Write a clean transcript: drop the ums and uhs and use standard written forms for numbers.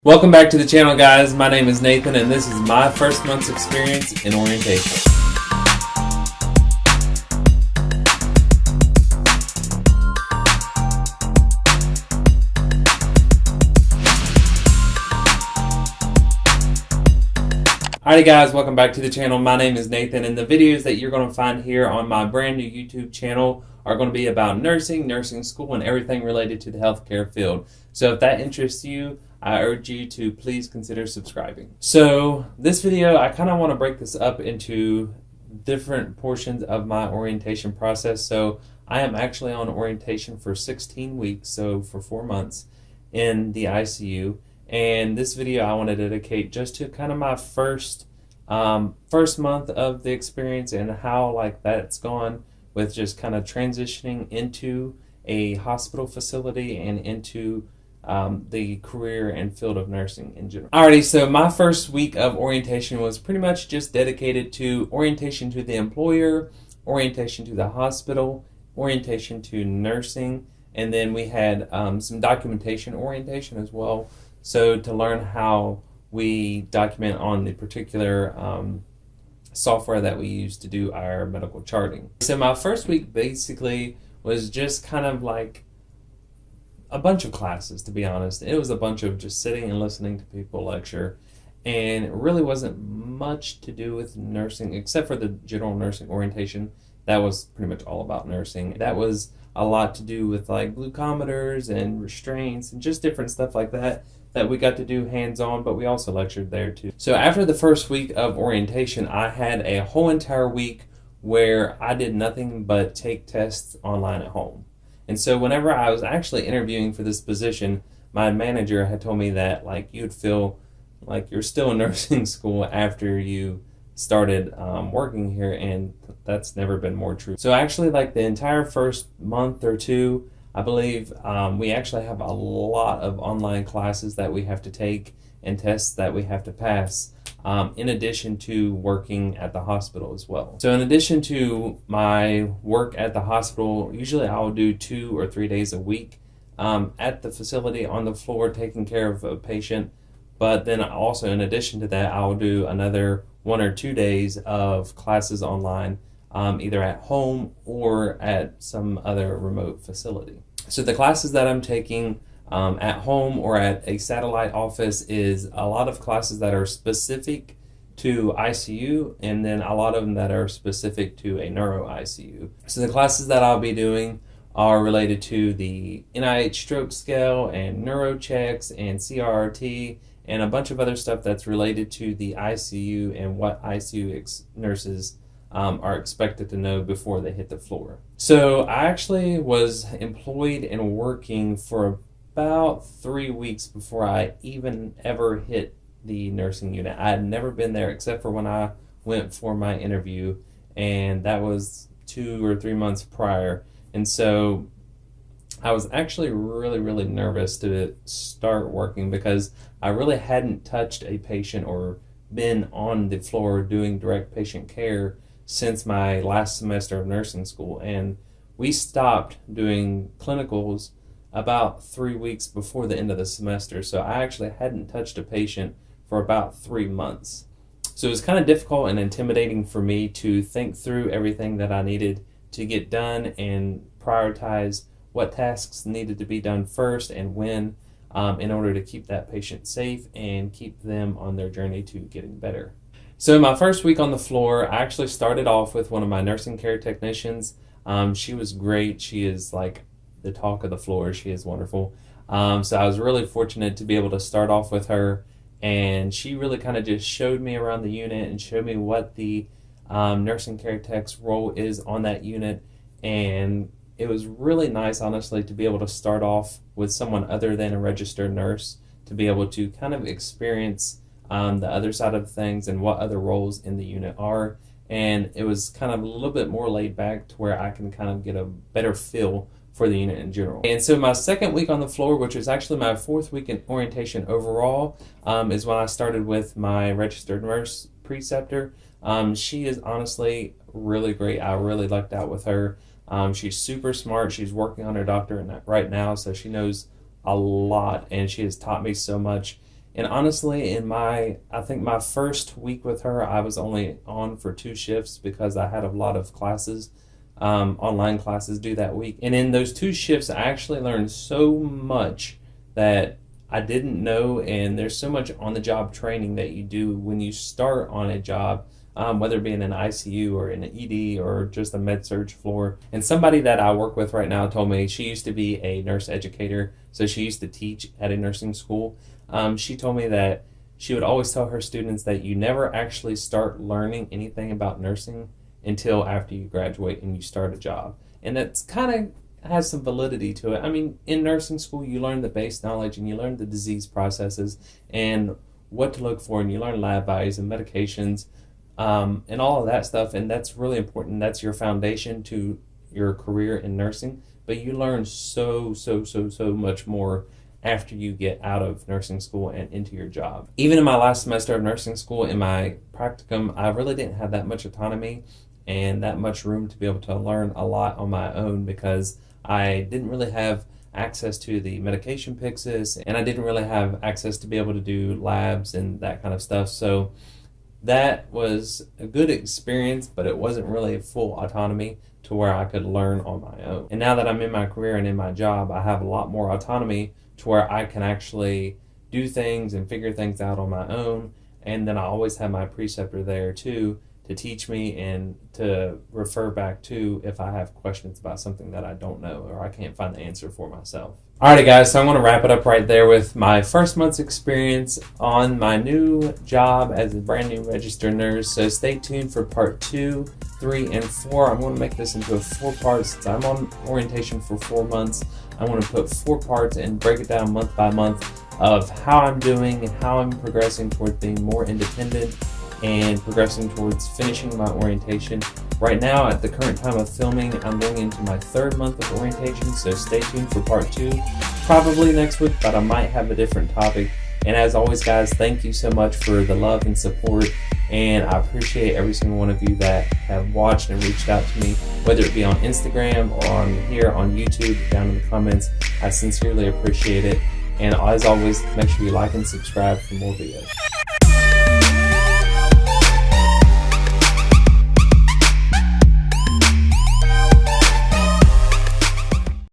Welcome back to the channel, guys. My name is Nathan and this is my first month's experience in orientation. Alrighty guys, welcome back to the channel. My name is Nathan and the videos that you're going to find here on my brand new YouTube channel are going to be about nursing school, and everything related to the healthcare field. So if that interests you, I urge you to please consider subscribing. So this video, I kind of want to break this up into different portions of my orientation process. So I am actually on orientation for 16 weeks, so for 4 months in the ICU. And this video I want to dedicate just to kind of my first month of the experience and how that's gone with just kind of transitioning into a hospital facility and into the career and field of nursing in general. Alrighty, so my first week of orientation was pretty much just dedicated to orientation to the employer, orientation to the hospital, orientation to nursing, and then we had some documentation orientation as well. So to learn how we document on the particular software that we use to do our medical charting. So my first week basically was just kind of like a bunch of classes, to be honest. It was a bunch of just sitting and listening to people lecture, and it really wasn't much to do with nursing except for the general nursing orientation. That was pretty much all about nursing. That was a lot to do with like glucometers and restraints and just different stuff like that we got to do hands-on, but we also lectured there too. So after the first week of orientation, I had a whole entire week where I did nothing but take tests online at home. And so whenever I was actually interviewing for this position, my manager had told me that you'd feel like you're still in nursing school after you started working here, and that's never been more true. So actually the entire first month or two, I believe we actually have a lot of online classes that we have to take and tests that we have to pass, in addition to working at the hospital as well. So in addition to my work at the hospital, usually I'll do 2 or 3 days a week at the facility on the floor taking care of a patient. But then also in addition to that, I'll do another 1 or 2 days of classes online, either at home or at some other remote facility. So the classes that I'm taking at home or at a satellite office is a lot of classes that are specific to ICU, and then a lot of them that are specific to a neuro ICU. So the classes that I'll be doing are related to the NIH stroke scale and neuro checks and CRRT and a bunch of other stuff that's related to the ICU and what ICU nurses are expected to know before they hit the floor. So I actually was employed and working for about 3 weeks before I even ever hit the nursing unit. I had never been there except for when I went for my interview, and that was 2 or 3 months prior. And so I was actually really nervous to start working because I really hadn't touched a patient or been on the floor doing direct patient care since my last semester of nursing school, and we stopped doing clinicals about 3 weeks before the end of the semester. So I actually hadn't touched a patient for about 3 months. So it was kind of difficult and intimidating for me to think through everything that I needed to get done and prioritize what tasks needed to be done first and when, in order to keep that patient safe and keep them on their journey to getting better. So in my first week on the floor, I actually started off with one of my nursing care technicians. She was great. She is like the talk of the floor. She is wonderful. So I was really fortunate to be able to start off with her, and she really kind of just showed me around the unit and showed me what the nursing care tech's role is on that unit. And it was really nice, honestly, to be able to start off with someone other than a registered nurse, to be able to kind of experience the other side of things and what other roles in the unit are. And it was kind of a little bit more laid back to where I can kind of get a better feel for the unit in general. And so my second week on the floor, which was actually my 4th week in orientation overall, is when I started with my registered nurse preceptor. She is honestly really great. I really lucked out with her. She's super smart. She's working on her doctorate right now, so she knows a lot, and she has taught me so much And honestly, I think my first week with her, I was only on for 2 shifts because I had a lot of classes, online classes due that week. And in those 2 shifts, I actually learned so much that I didn't know. And there's so much on the job training that you do when you start on a job, whether it be in an ICU or in an ED or just a med surg floor. And somebody that I work with right now told me she used to be a nurse educator, so she used to teach at a nursing school. She told me that she would always tell her students that you never actually start learning anything about nursing until after you graduate and you start a job. And that's kind of has some validity to it. I mean, in nursing school, you learn the base knowledge and you learn the disease processes and what to look for, and you learn lab values and medications, and all of that stuff. And that's really important. That's your foundation to your career in nursing. But you learn so much more after you get out of nursing school and into your job. Even in my last semester of nursing school, in my practicum, I really didn't have that much autonomy and that much room to be able to learn a lot on my own, because I didn't really have access to the medication Pyxis, and I didn't really have access to be able to do labs and that kind of stuff. So that was a good experience, but it wasn't really full autonomy to where I could learn on my own. And now that I'm in my career and in my job, I have a lot more autonomy to where I can actually do things and figure things out on my own. And then I always have my preceptor there too to teach me and to refer back to if I have questions about something that I don't know or I can't find the answer for myself. Alrighty guys, so I'm going to wrap it up right there with my first month's experience on my new job as a brand new registered nurse. So stay tuned for part 2, 3, and 4. I'm going to make this into a 4-part since I'm on orientation for 4 months. I want to put 4 parts and break it down month by month of how I'm doing and how I'm progressing towards being more independent and progressing towards finishing my orientation. Right now, at the current time of filming, I'm going into my 3rd month of orientation, so stay tuned for part 2, probably next week, but I might have a different topic. And as always, guys, thank you so much for the love and support, and I appreciate every single one of you that have watched and reached out to me, whether it be on Instagram or on here on YouTube, down in the comments. I sincerely appreciate it, and as always, make sure you like and subscribe for more videos.